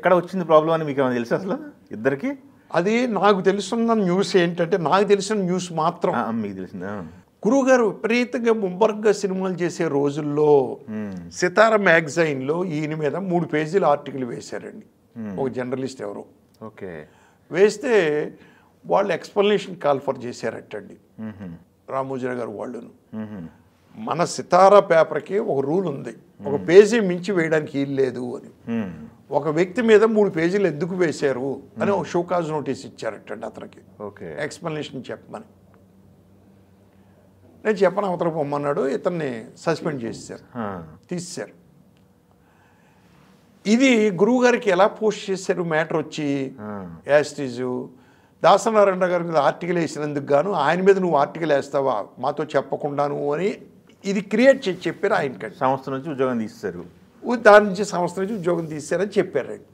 ఎక్కడ వచ్చింది ప్రాబ్లం అని మీకు ఏమైనా తెలుసు అసలు ఇద్దరికి? అది నాకు తెలుసున్న న్యూస్ ఏంటంటే, నాకు తెలిసిన న్యూస్ మాత్రం మీకు తెలిసిందా? గురువుగారు విపరీతంగా ముంబర్గా సినిమాలు చేసే రోజుల్లో సితార మ్యాగజైన్లో ఈయన మీద 3 పేజీల ఆర్టికల్ వేశారండి, ఒక జర్నలిస్ట్ ఎవరు. ఓకే. వేస్తే వాళ్ళు ఎక్స్ప్లెనేషన్ కాల్ఫర్ చేశారటండి రామోజీరావు గారు వాళ్ళను. మన సితారా పేపర్కి ఒక రూల్ ఉంది, ఒక పేజీ మించి వేయడానికి వీలు లేదు అని. ఒక వ్యక్తి మీద 3 పేజీలు ఎందుకు వేశారు అని ఒక షోకాజ్ నోటీస్ ఇచ్చారటండి అతనికి. ఓకే. ఎక్స్ప్లెనేషన్ చెప్పమని. నేను చెప్పను, అవతల పొమ్మన్నాడు. ఇతన్ని సస్పెండ్ చేశారు, తీసేశారు. ఇది గురువుగారికి ఎలా పోస్ట్ చేశారు మ్యాటర్ వచ్చి యాస్టీజు దాసనారాయణ గారి మీద ఆర్టికల్ వేసినందుకు గాను ఆయన మీద నువ్వు ఆర్టికల్ వేస్తావా మాతో చెప్పకుండాను అని ఇది క్రియేట్ చేసి చెప్పారు ఆయనకండి. సంస్థ నుంచి ఉద్యోగం తీసేశారు, దాని నుంచి సంస్థ నుంచి ఉద్యోగం తీశారని చెప్పారండి.